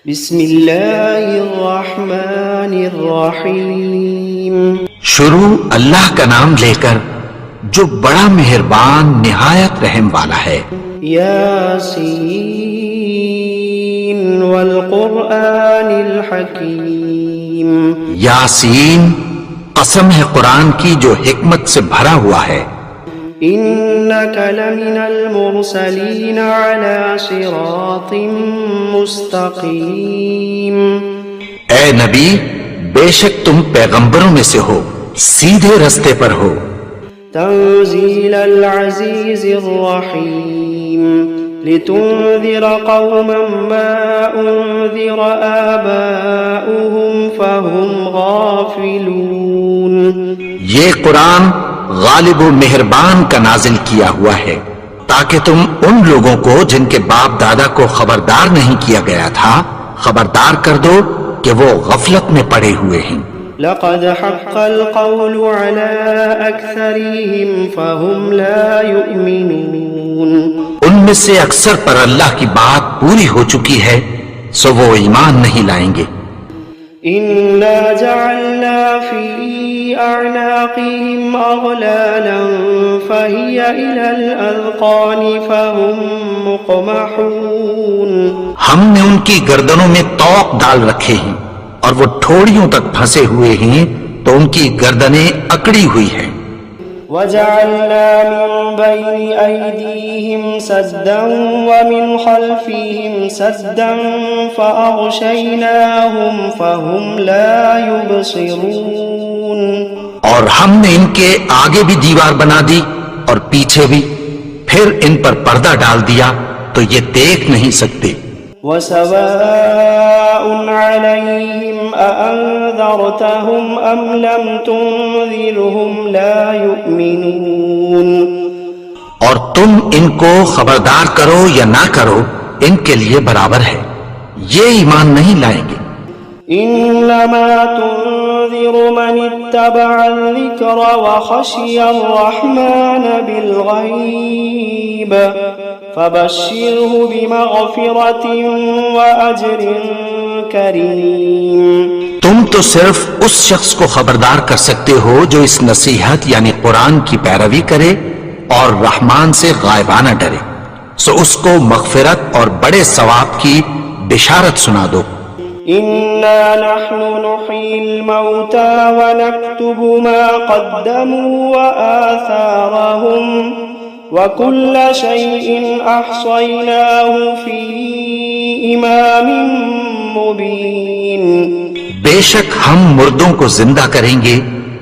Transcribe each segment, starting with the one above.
بسم اللہ الرحمن الرحیم. شروع اللہ کا نام لے کر جو بڑا مہربان نہایت رحم والا ہے. یاسین والقرآن الحکیم. یاسین، قسم ہے قرآن کی جو حکمت سے بھرا ہوا ہے. انک لمن المرسلین علی صراط مستقیم. اے نبی، بے شک تم پیغمبروں میں سے ہو، سیدھے رستے پر ہو. تنزیل العزیز الرحیم. لتنذر قوما ما انذر آباؤهم فهم غافلون. یہ قرآن غالب و مہربان کا نازل کیا ہوا ہے تاکہ تم ان لوگوں کو جن کے باپ دادا کو خبردار نہیں کیا گیا تھا خبردار کر دو کہ وہ غفلت میں پڑے ہوئے ہیں. لقد حق القول على أكثرهم فهم لا يؤمنون. ان میں سے اکثر پر اللہ کی بات پوری ہو چکی ہے سو وہ ایمان نہیں لائیں گے. إنا جعلنا في أعناقهم أغلالا فهي إلى الأذقان فهم مقمحون. ہم نے ان کی گردنوں میں طوق ڈال رکھے ہیں اور وہ ٹھوڑیوں تک پھنسے ہوئے ہیں تو ان کی گردنیں اکڑی ہوئی ہیں. وجعلنا من بين أيديهم سدا ومن خلفهم سدا فأغشيناهم فهم لا يبصرون. اور ہم نے ان کے آگے بھی دیوار بنا دی اور پیچھے بھی، پھر ان پر پردہ ڈال دیا تو یہ دیکھ نہیں سکتے. وسواء عليهم أأنذرتهم أم لم تنذرهم لا يؤمنون. اور تم ان کو خبردار کرو یا نہ کرو ان کے لیے برابر ہے، یہ ایمان نہیں لائیں گے. إنما تنذر من اتبع الذكر وخشي الرحمن بالغيب فبشره بمغفرة وأجر كريم. تم تو صرف اس شخص کو خبردار کر سکتے ہو جو اس نصیحت یعنی قرآن کی پیروی کرے اور رحمان سے غائبانہ ڈرے، سو اس کو مغفرت اور بڑے ثواب کی بشارت سنا دو. إنا نحن نحيي الموتى ونكتب ما قدموا وآثارهم وكل شيء أحصيناه في إمام مبين. بے شک ہم مردوں کو زندہ کریں گے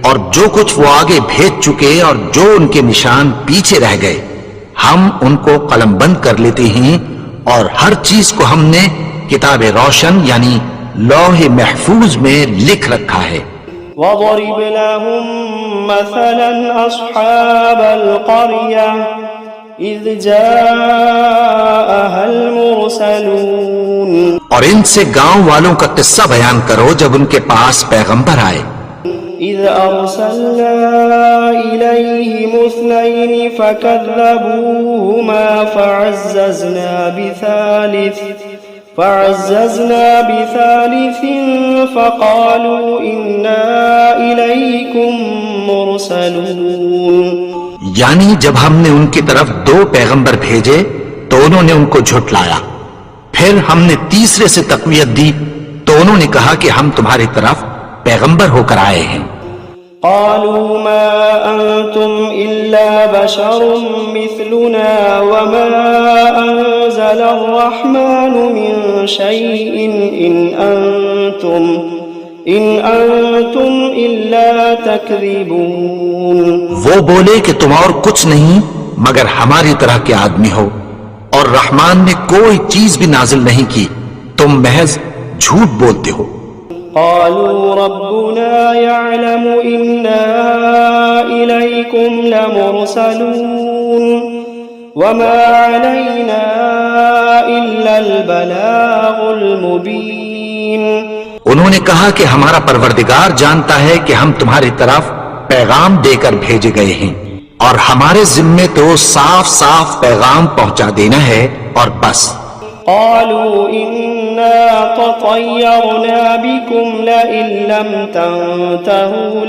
اور جو کچھ وہ آگے بھیج چکے اور جو ان کے نشان پیچھے رہ گئے ہم ان کو قلم بند کر لیتے ہیں اور ہر چیز کو ہم نے کتاب روشن یعنی لوح محفوظ میں لکھ رکھا ہے. وَضَرِبْ لَهُمْ مَثَلًا أَصْحَابَ الْقَرْيَةِ إِذْ جَاءَهَا الْمُرْسَلُونَ. اور ان سے گاؤں والوں کا قصہ بیان کرو جب ان کے پاس پیغمبر آئے. إِذْ أَرْسَلْنَا إِلَيْهِمُ اثْنَيْنِ فَكَذَّبُوهُمَا فعززنا بثالث فقالوا إنا إليكم مرسلون. یعنی جب ہم نے ان کی طرف 2 پیغمبر بھیجے تو انہوں نے ان کو جھٹلایا، پھر ہم نے تیسرے سے تقویت دی تو انہوں نے کہا کہ ہم تمہاری طرف پیغمبر ہو کر آئے ہیں. قالوا ما أنتم إلا بشر مثلنا وما أنزل الرحمن من شيء إن أنتم إلا تكذبون. وہ بولے کہ تم اور کچھ نہیں مگر ہماری طرح کے آدمی ہو اور رحمان نے کوئی چیز بھی نازل نہیں کی، تم محض جھوٹ بولتے ہو. قالوا ربنا يعلم إنا إليكم لمرسلون وما علينا إلا البلاغ المبين. انہوں نے کہا کہ ہمارا پروردگار جانتا ہے کہ ہم تمہاری طرف پیغام دے کر بھیجے گئے ہیں اور ہمارے ذمے تو صاف صاف پیغام پہنچا دینا ہے اور بس. قالوا إنا تطيرنا بكم لئن لم تنتهوا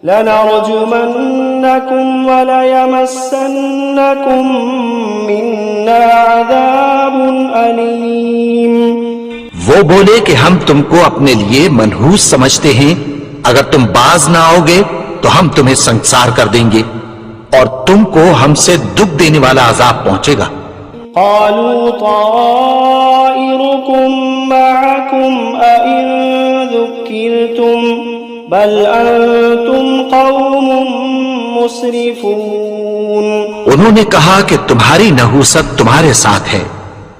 لنرجمنكم وليمسنكم منا عذاب أليم. وہ بولے کہ ہم تم کو اپنے لیے منحوس سمجھتے ہیں، اگر تم باز نہ آؤ گے تو ہم تمہیں سنسار کر دیں گے اور تم کو ہم سے دکھ دینے والا عذاب پہنچے گا. قالوا طائركم معكم أئن ذكرتم بل أنتم قوم مسرفون. انہوں نے کہا کہ تمہاری نحوست تمہارے ساتھ ہے،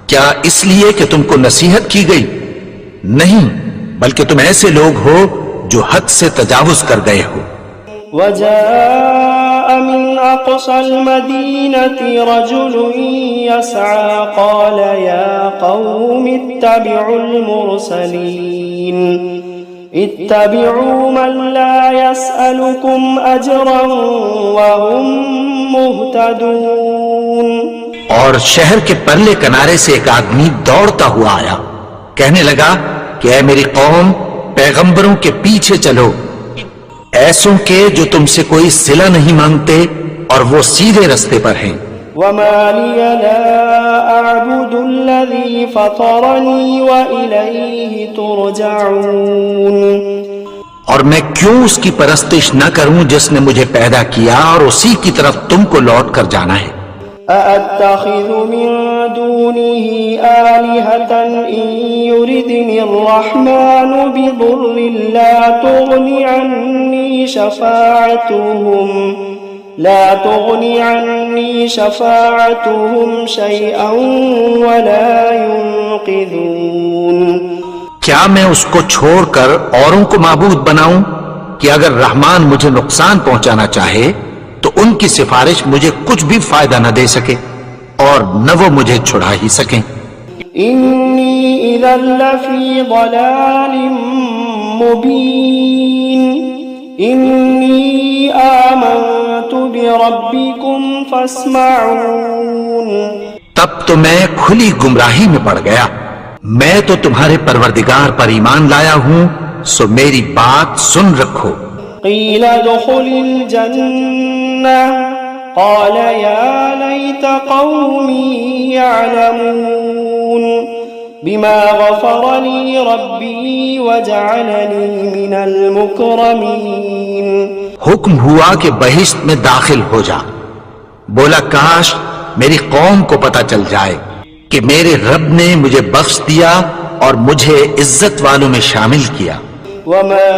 کیا اس لیے کہ تم کو نصیحت کی گئی؟ نہیں، بلکہ تم ایسے لوگ ہو جو حد سے تجاوز کر گئے ہو. وجاء من أقصى المدينة رجل يسعى قال يا قوم اتبعوا المرسلين اتبعوا من لا يسألكم أجرا وهم مهتدون. اور شہر کے پرلے کنارے سے ایک آدمی دوڑتا ہوا آیا، کہنے لگا کہ اے میری قوم، پیغمبروں کے پیچھے چلو، ایسوں کے جو تم سے کوئی صلہ نہیں مانگتے اور وہ سیدھے رستے پر ہیں. وما لي لا أعبد الذي فطرني وإليه ترجعون. اور میں کیوں اس کی پرستش نہ کروں جس نے مجھے پیدا کیا اور اسی کی طرف تم کو لوٹ کر جانا ہے. أأتخذ من دونه آلهة إن يردني الرحمن بضر لا تغني عني شفاعتهم شيئا ولا ينقذون. کیا میں اس کو چھوڑ کر اوروں کو معبود بناؤں کہ اگر رحمان مجھے نقصان پہنچانا چاہے تو ان کی سفارش مجھے کچھ بھی فائدہ نہ دے سکے اور نہ وہ مجھے چھڑا ہی سکیں. انی اذا لفی ضلال مبین انی آمنت بربکم فاسمعون. تب تو میں کھلی گمراہی میں پڑ گیا. میں تو تمہارے پروردگار پر ایمان لایا ہوں، سو میری بات سن رکھو. قیل ادخل الجنة قال يا ليت قومي يعلمون بما غفر لي ربي وجعلني من المكرمين. حکم ہوا کہ بہشت میں داخل ہو جا. بولا کاش میری قوم کو پتہ چل جائے کہ میرے رب نے مجھے بخش دیا اور مجھے عزت والوں میں شامل کیا. وما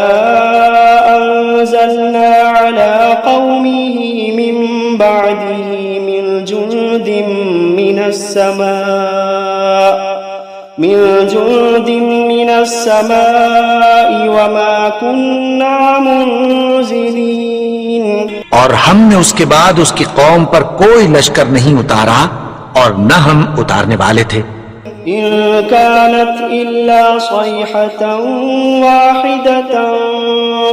أنزلنا على قومه من بعده من جند من السماء وما كنا منزلين. اور ہم نے اس کے بعد اس کی قوم پر کوئی لشکر نہیں اتارا اور نہ ہم اتارنے والے تھے. إن كانت إلا صيحة واحدة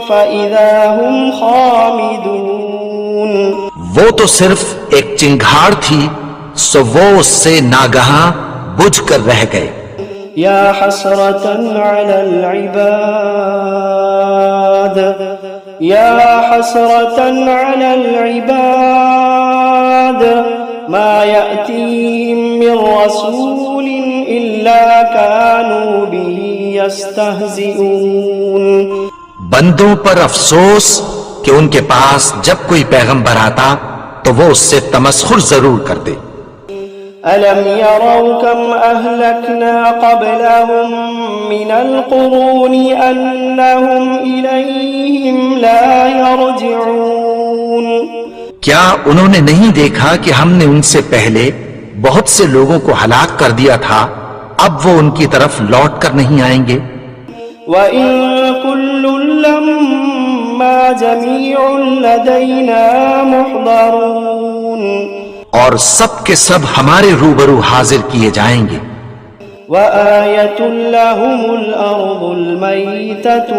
فإذا هم خامدون. وہ تو صرف ایک چنگھاڑ تھی، سو وہ اس سے ناگہاں بجھ کر رہ گئے. يا حسرة على العباد يا حسرة على العباد ما يأتيهم من رسول إلا كانوا به يستهزئون. بندوں پر افسوس کہ ان کے پاس جب کوئی پیغمبر آتا تو وہ اس سے تمسخر ضرور کرتے. ألم يروا كم أهلكنا قبلهم من القرون أنهم إليهم لا يرجعون. کیا انہوں نے نہیں دیکھا کہ ہم نے ان سے پہلے بہت سے لوگوں کو ہلاک کر دیا تھا، اب وہ ان کی طرف لوٹ کر نہیں آئیں گے. وَإِن كُلٌّ لَّمَّا جَمِيعٌ لَّدَيْنَا مُحْضَرُونَ. اور سب کے سب ہمارے روبرو حاضر کیے جائیں گے. وَآيَةٌ لَّهُمُ الْأَرْضُ الْمَيْتَةُ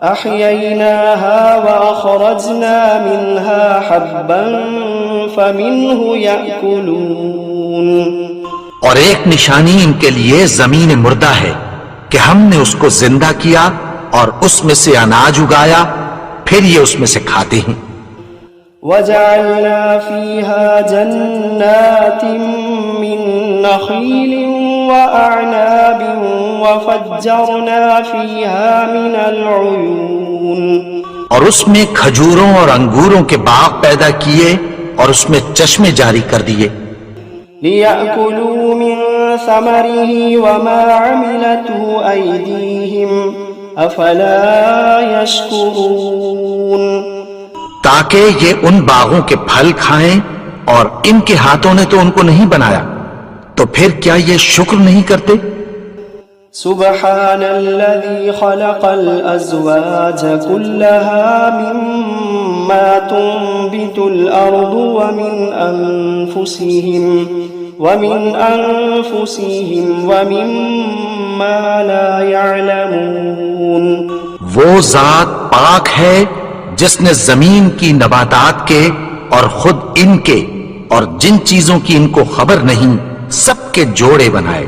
أَحْيَيْنَاهَا وَأَخْرَجْنَا مِنْهَا حَبًّا فمنه يأكلون اور ایک نشانی ان کے لیے زمین مردہ ہے کہ ہم نے اس کو زندہ کیا اور اس میں سے اناج اگایا، پھر یہ اس میں سے کھاتے ہیں۔ وجعلنا فيها جنات من نخيل وأعناب وفجرنا فيها من العيون اور اس میں کھجوروں اور انگوروں کے باغ پیدا کیے اور اس میں چشمے جاری کر دیے، ليأكلوا من ثمره وما عملته أيديهم أفلا يشكرون تاکہ یہ ان باغوں کے پھل کھائیں، اور ان کے ہاتھوں نے تو ان کو نہیں بنایا، تو پھر کیا یہ شکر نہیں کرتے؟ سبحان الذي خلق الأزواج كلها مما تنبت الأرض ومن أنفسهم ومما لا يعلمون وہ ذات پاک ہے جس نے زمین کی نباتات کے اور خود ان کے اور جن چیزوں کی ان کو خبر نہیں سب کے جوڑے بنائے۔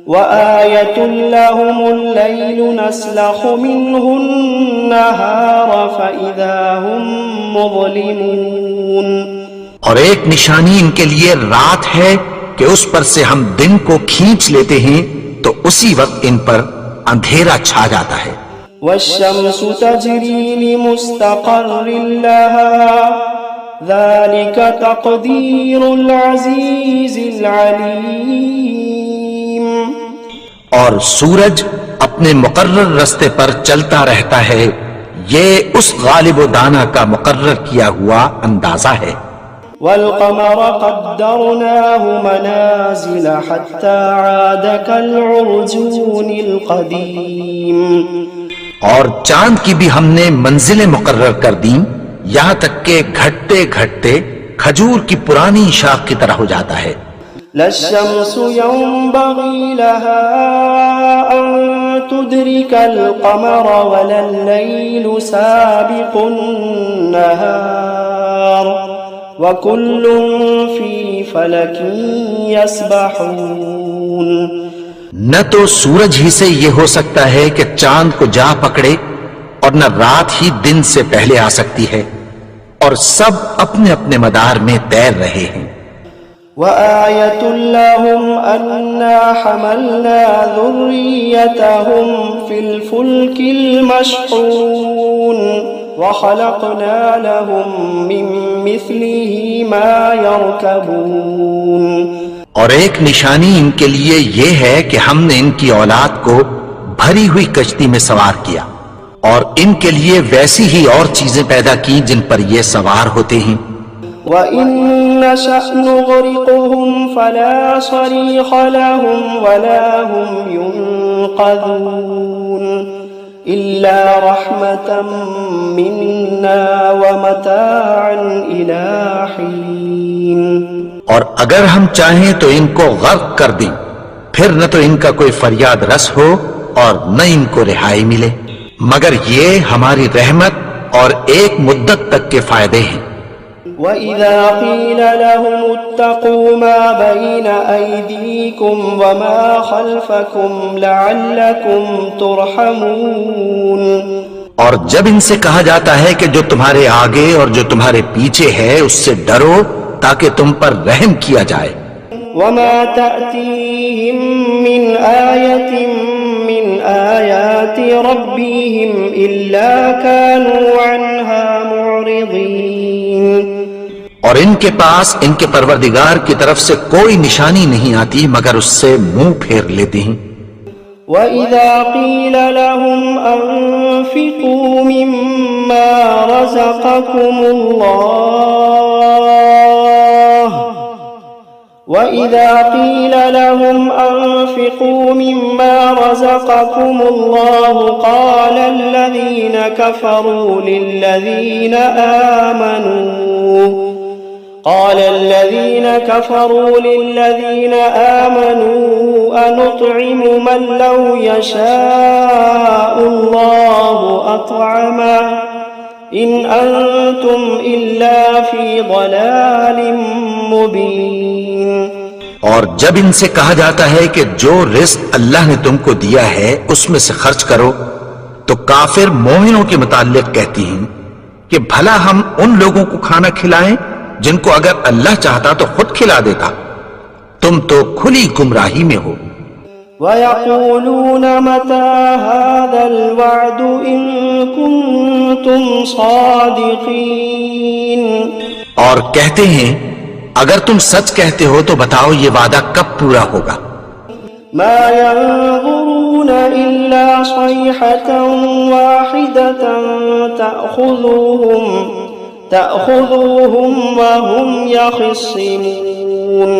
وآية لهم الليل نسلخ منه النهار فإذا هم مظلمون اور ایک نشانی ان کے لیے رات ہے کہ اس پر سے ہم دن کو کھینچ لیتے ہیں تو اسی وقت ان پر اندھیرا چھا جاتا ہے۔ والشمس تجري لمستقر لها ذلك تقدير العزيز العليم اور سورج اپنے مقرر رستے پر چلتا رہتا ہے، یہ اس غالب و دانا کا مقرر کیا ہوا اندازہ ہے۔ والقمر قدرناه منازل حتى عاد كالعرجون القديم اور چاند کی بھی ہم نے منزلیں مقرر کر دیں یہاں تک کہ گھٹتے گھٹتے کھجور کی پرانی شاخ کی طرح ہو جاتا ہے۔ لا الشمس ينبغي لها أن تدرك القمر ولا الليل سابق النهار وكل في فلك يسبحون نہ تو سورج ہی سے یہ ہو سکتا ہے کہ چاند کو جا پکڑے، اور نہ رات ہی دن سے پہلے آ سکتی ہے، اور سب اپنے اپنے مدار میں تیر رہے ہیں۔ وآية لهم أنا حملنا ذريتهم في الفلك المشحون وخلقنا لهم من مثله ما يركبون اور ایک نشانی ان کے لیے یہ ہے کہ ہم نے ان کی اولاد کو بھری ہوئی کشتی میں سوار کیا، اور ان کے لیے ویسی ہی اور چیزیں پیدا کی جن پر یہ سوار ہوتے ہیں۔ وَإِن نَّشَأْ نُغْرِقْهُمْ فَلَا صَرِيخَ لَهُمْ وَلَا هُمْ يُنقَذُونَ إِلَّا رَحْمَةً مِّنَّا وَمَتَاعًا إِلَىٰ حِينٍ اور اگر ہم چاہیں تو ان کو غرق کر دیں، پھر نہ تو ان کا کوئی فریاد رس ہو اور نہ ان کو رہائی ملے، مگر یہ ہماری رحمت اور ایک مدت تک کے فائدے ہیں۔ وَإِذَا قِيلَ لَهُمُ اتَّقُوا مَا بَيْنَ أَيْدِيكُمْ وَمَا خَلْفَكُمْ لَعَلَّكُمْ تُرْحَمُونَ اور جب ان سے کہا جاتا ہے کہ جو تمہارے آگے اور جو تمہارے پیچھے ہے اس سے ڈرو تاکہ تم پر رحم کیا جائے۔ وَمَا تَأْتِيهِم مِّنْ آيَةٍ مِّنْ آيَاتِ رَبِّهِمْ إِلَّا كَانُوا عَنْهَا مُعْرِضِينَ اور ان کے پاس ان کے پروردگار کی طرف سے کوئی نشانی نہیں آتی مگر اس سے منہ پھیر لیتے ہیں۔ وَإِذَا قِيلَ لَهُمْ أَنفِقُوا مِمَّا رَزَقَكُمُ اللَّهُ وَإِذَا قِيلَ لَهُمْ أَنفِقُوا مِمَّا رَزَقَكُمُ اللَّهُ قَالَ الَّذِينَ كَفَرُوا لِلَّذِينَ آمَنُوا أَنُطْعِمُ مَن لَّوْ يَشَاءُ اللَّهُ أَطْعَمَهُ إن أنتم إلا في ضلال مبين. اور جب ان سے کہا جاتا ہے کہ جو رزق اللہ نے تم کو دیا ہے اس میں سے خرچ کرو، تو کافر مومنوں کے متعلق کہتی ہیں کہ بھلا ہم ان لوگوں کو کھانا کھلائیں جن کو اگر اللہ چاہتا تو خود کھلا دیتا، تم تو کھلی گمراہی میں ہو. وَيَقُولُونَ مَتَى هَذَا الْوَعْدُ إِن كُنتُمْ صَادِقِينَ. اور کہتے ہیں اگر تم سچ کہتے ہو تو بتاؤ یہ وعدہ کب پورا ہوگا. ما ينظرون إلا صيحة واحدة تأخذوهم وهم يخصمون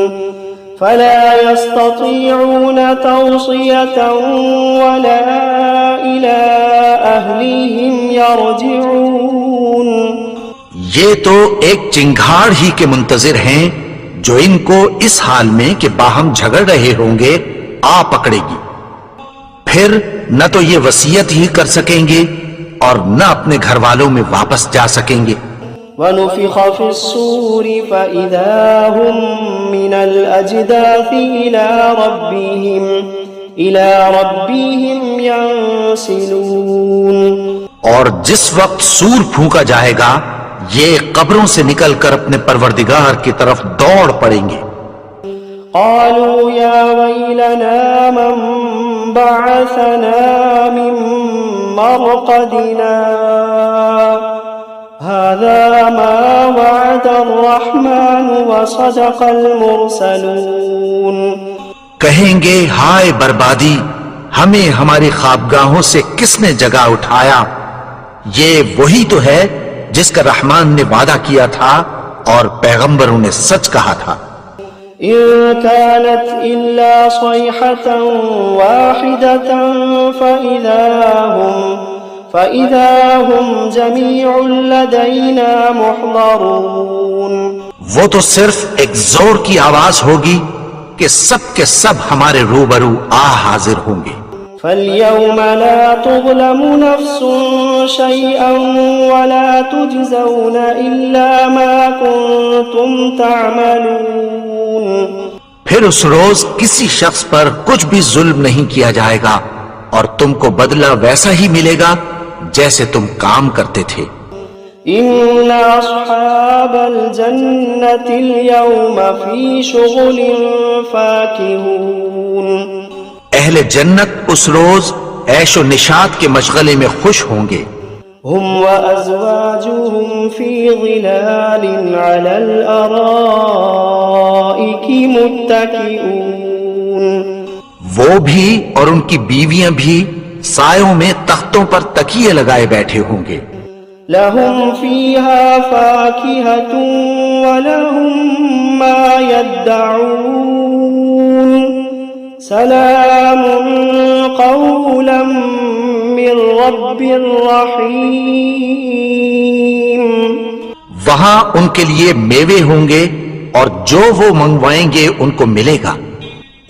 فلا يستطيعون توصية ولا إلى أهلهم يرجعون. یہ تو ایک چنگھاڑ ہی کے منتظر ہیں جو ان کو اس حال میں کہ باہم جھگڑ رہے ہوں گے آ پکڑے گی، پھر نہ تو یہ وصیت ہی کر سکیں گے اور نہ اپنے گھر والوں میں واپس جا سکیں گے. وَنُفِخَ فِي الصُّورِ فَإِذَا هُم مِّنَ الْأَجْدَاثِ إِلَى رَبِّهِمْ يَنسِلُونَ. اور جس وقت سور پھونکا جائے گا یہ قبروں سے نکل کر اپنے پروردگار کی طرف دوڑ پڑیں گے. قالوا يا ويلنا من بعثنا من مرقدنا هذا ما وعد الرحمن وصدق المرسلون. کہیں گے ہائے بربادی، ہمیں ہماری خوابگاہوں سے کس نے جگا اٹھایا، یہ وہی تو ہے جس کا رحمان نے وعدہ کیا تھا اور پیغمبروں نے سچ کہا تھا. إن كانت إلا صيحة واحدة فإذا هم جميع لدينا محضرون. وہ تو صرف ایک زور کی آواز ہوگی کہ سب کے سب ہمارے روبرو حاضر ہوں گے. فَالْيَوْمَ لَا تُظْلَمُ نَفْسٌ شَيْئًا وَلَا تُجْزَوْنَ إِلَّا مَا كُنتُمْ تَعْمَلُونَ. پھر اس روز کسی شخص پر کچھ بھی ظلم نہیں کیا جائے گا اور تم کو بدلہ ویسا ہی ملے گا جیسے تم کام کرتے تھے. إِنَّ أَصْحَابَ الْجَنَّةِ الْيَوْمَ فِي شُغُلٍ فَاكِهُونَ. اہل جنت اس روز عیش و نشاط کے مشغلے میں خوش ہوں گے. هم وأزواجهم في ظلال على الأرائك متكئون. وہ بھی اور ان کی بیویاں بھی سایوں میں تختوں پر تکیے لگائے بیٹھے ہوں گے. لهم فيها فاكهة ولهم ما يدعون سلام قولا من رب رحیم. وہاں ان کے لیے میوے ہوں گے اور جو وہ منگوائیں گے ان کو ملے گا.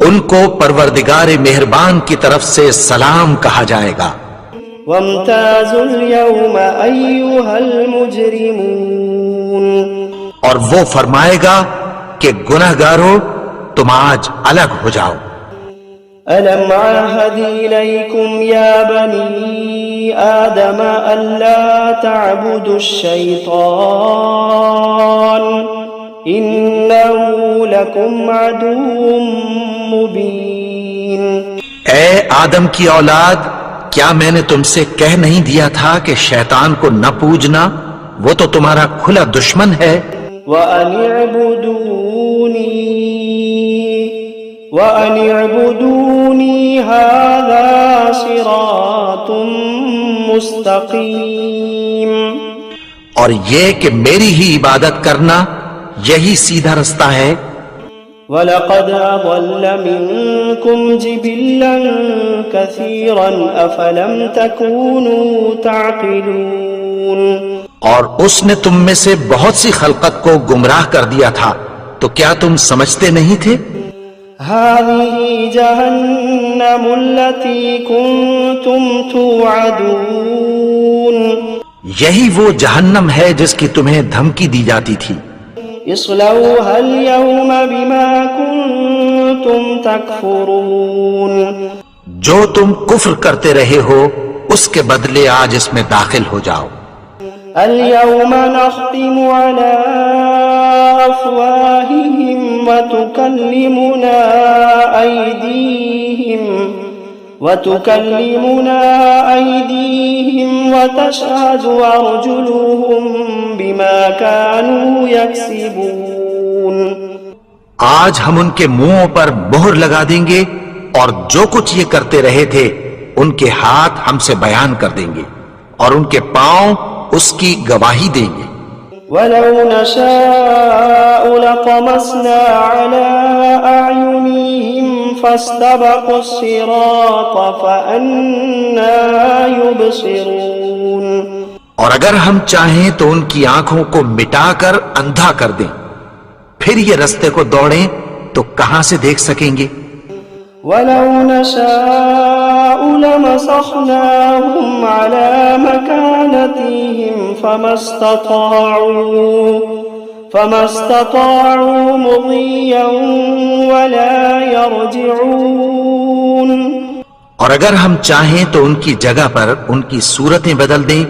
ان کو پروردگار مہربان کی طرف سے سلام کہا جائے گا. وامتازوا اليوم أيها المجرمون. اور وہ فرمائے گا کہ گنہگارو تم آج الگ ہو جاؤ. ألم عهد إليكم يا بني آدم ألا تعبدوا الشيطان إنه لكم عدو مبين. اے آدم کی اولاد، کیا میں نے تم سے کہہ نہیں دیا تھا کہ شیطان کو نہ پوجنا، وہ تو تمہارا کھلا دشمن ہے. وَأَنِ اعْبُدُونِي هَذَا صِرَاطٌ مُسْتَقِيمٌ. اور یہ کہ میری ہی عبادت کرنا یہی سیدھا رستہ ہے. وَلَقَدْ أَضَلَّ مِنْكُمْ جِبِلًّا كَثِيرًا أَفَلَمْ تَكُونُوا تَعْقِلُونَ. اور اس نے تم میں سے بہت سی خلقت کو گمراہ کر دیا تھا، تو کیا تم سمجھتے نہیں تھے؟ هذه جهنم التي كنتم توعدون. یہی وہ جہنم ہے جس کی تمہیں دھمکی دی جاتی تھی. اصلوها اليوم بما كنتم تكفرون. جو تم کفر کرتے رہے ہو اس کے بدلے آج اس میں داخل ہو جاؤ. اليوم نختم على أفواههم وتكلمنا أيديهم وتشهد أرجلهم بما كانوا يكسبون. آج ہم ان کے منہوں پر مہر لگا دیں گے اور جو کچھ یہ کرتے رہے تھے ان کے ہاتھ ہم سے بیان کر دیں گے اور ان کے پاؤں اس کی گواہی دیں گے. ولو نشاء لطمسنا على أعينهم فاستبقوا الصراط فأنى يبصرون. اور اگر ہم چاہیں تو ان کی آنکھوں کو مٹا کر اندھا کر دیں، پھر یہ رستے کو دوڑیں تو کہاں سے دیکھ سکیں گے. ولو نشاء لمسخناهم على مكانتهم فما استطاعوا مضيا ولا يرجعون. اور اگر ہم چاہیں تو ان کی جگہ پر ان کی صورتیں بدل دیں،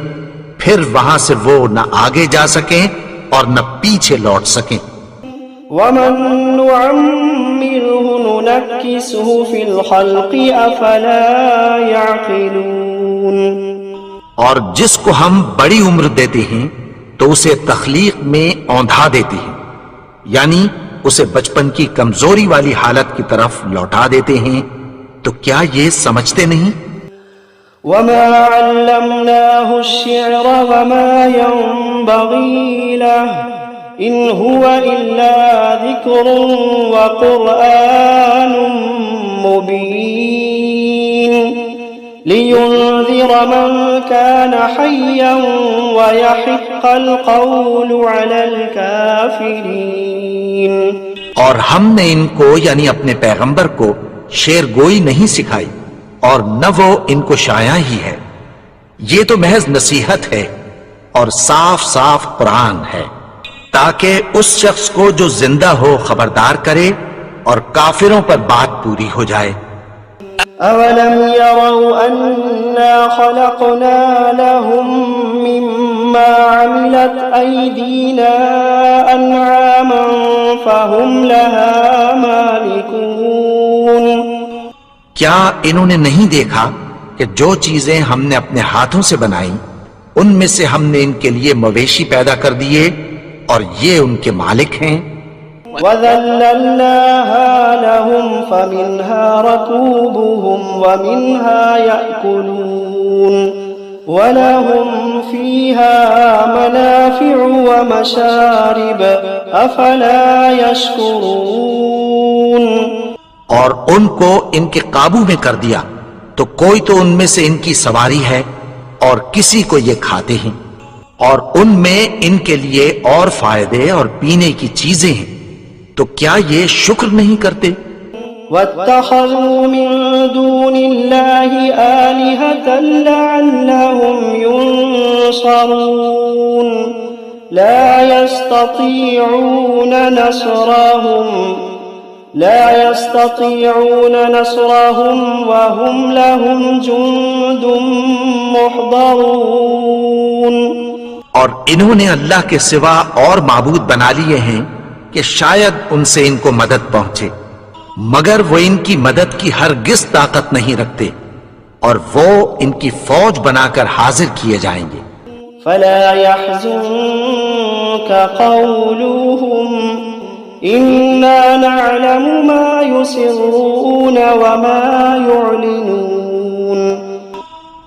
پھر وہاں سے وہ نہ آگے جا سکیں اور نہ پیچھے لوٹ سکیں. ومن نعمره ننكسه في الخلق افلا يعقلون. اور جس کو ہم بڑی عمر دیتے ہیں تو اسے تخلیق میں اوندھا دیتے ہیں، یعنی اسے بچپن کی کمزوری والی حالت کی طرف لوٹا دیتے ہیں. تو کیا یہ سمجھتے نہیں؟ وما علمناه الشعر وما ينبغي له إن هو إلا ذكر وقرآن مبين لينذر من كان حيا ويحق القول على الكافرين. اور ہم نے ان کو یعنی اپنے پیغمبر کو شعر گوئی نہیں سکھائی اور نہ وہ ان کو شاعر ہی ہے. یہ تو محض نصیحت ہے اور صاف صاف قرآن ہے تاکہ اس شخص کو جو زندہ ہو خبردار کرے اور کافروں پر بات پوری ہو جائے. أولم يروا أنا خلقنا لهم مما عملت أيدينا أنعاما فهم لها مالكون. کیا انہوں نے نہیں دیکھا کہ جو چیزیں ہم نے اپنے ہاتھوں سے بنائیں ان میں سے ہم نے ان کے لیے مویشی پیدا کر دیے اور یہ ان کے مالک ہیں. وَذَلَّلْنَاهَا لَهُمْ فَمِنْهَا رَكُوبُهُمْ وَمِنْهَا يَأْكُلُونَ وَلَهُمْ فِيهَا مَنَافِعُ وَمَشَارِبُ أَفَلَا يَشْكُرُونَ. اور ان کو ان کے قابو میں کر دیا تو کوئی تو ان میں سے ان کی سواری ہے اور کسی کو یہ کھاتے ہیں، اور ان میں ان کے لیے اور فائدے اور پینے کی چیزیں ہیں، تو کیا یہ شکر نہیں کرتے؟ وَاتَّخَذُوا مِن دُونِ اللَّهِ آلِهَةً لَعَلَّهُمْ يُنصَرُونَ لَا يَسْتَطِيعُونَ نَصْرَهُمْ وَهُمْ لَهُمْ جُندٌ مُحْضَرُونَ. اور انہوں نے اللہ کے سوا اور معبود بنا لیے ہیں کہ شاید ان سے ان کو مدد پہنچے، مگر وہ ان کی مدد کی ہرگز طاقت نہیں رکھتے اور وہ ان کی فوج بنا کر حاضر کیے جائیں گے. فلا يحزنك قولهم إنا نعلم ما يسرون وما يعلنون.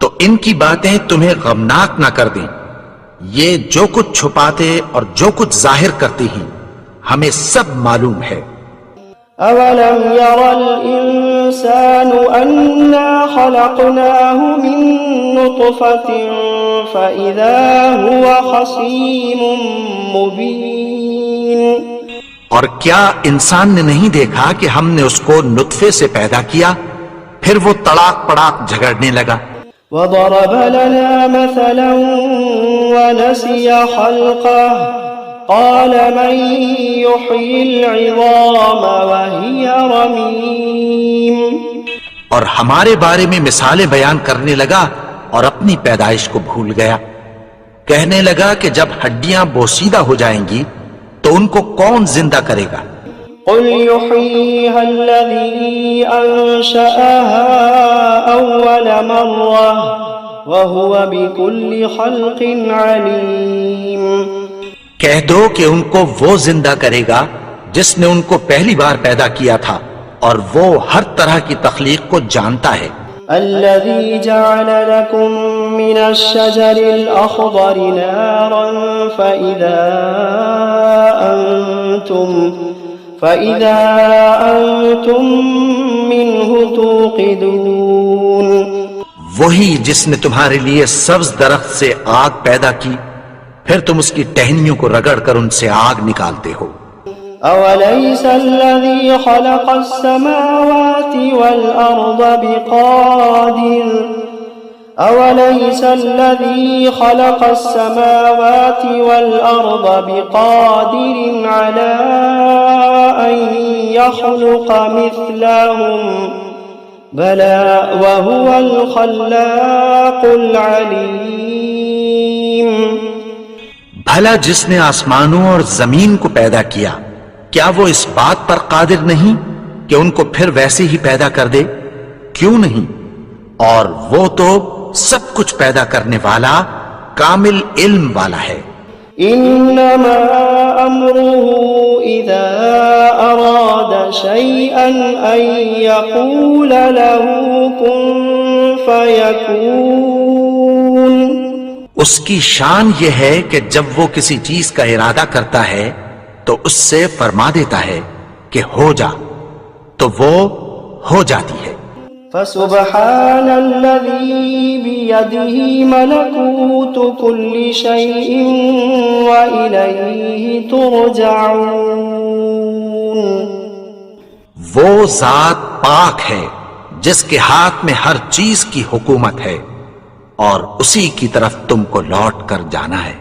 تو ان کی باتیں تمہیں غمناک نہ کر دیں، یہ جو کچھ چھپاتے اور جو کچھ ظاہر کرتے ہیں ہمیں سب معلوم ہے. أولم ير الإنسان أنا خلقناه من نطفة فإذا هو خصيم مبين. اور کیا انسان نے نہیں دیکھا کہ ہم نے اس کو نطفے سے پیدا کیا پھر وہ تڑاک پڑاک جھگڑنے لگا. وضرب لنا مثلا ونسي خلقه قال من يحيي العظام وهي رميم. اور ہمارے بارے میں مثالیں بیان کرنے لگا اور اپنی پیدائش کو بھول گیا. کہنے لگا کہ جب ہڈیاں بوسیدہ ہو جائیں گی تو ان کو کون زندہ کرے گا؟ قل يحييها الذي أنشأها أول مرة وهو بكل خلق عليم. کہہ دو کہ ان کو وہ زندہ کرے گا جس نے ان کو پہلی بار پیدا کیا تھا اور وہ ہر طرح کی تخلیق کو جانتا ہے. الذي جعل لكم من الشجر الأخضر نارا فإذا أنتم منه توقدون. وہی جس نے تمہارے لیے سبز درخت سے آگ پیدا کی پھر تم اس کی ٹہنیوں کو رگڑ کر ان سے آگ نکالتے ہو. أوليس الذي خلق السماوات والأرض بقادر على أن يخلق مثلهم بلى وهو الخلاق العليم. بھلا جس نے آسمانوں اور زمین کو پیدا کیا کیا وہ اس بات پر قادر نہیں کہ ان کو پھر ویسے ہی پیدا کر دے؟ کیوں نہیں؟ اور وہ تو سب کچھ پیدا کرنے والا کامل علم والا ہے. انما امره اذا اراد شيئا ان يقول له كن فيكون. اس کی شان یہ ہے کہ جب وہ کسی چیز کا ارادہ کرتا ہے تو اس سے فرما دیتا ہے کہ ہو جا تو وہ ہو جاتی ہے. فسبحان الذي بيده ملكوت كل شيء وإليه ترجعون. وہ ذات پاک ہے جس کے ہاتھ میں ہر چیز کی حکومت ہے اور اسی کی طرف تم کو لوٹ کر جانا ہے.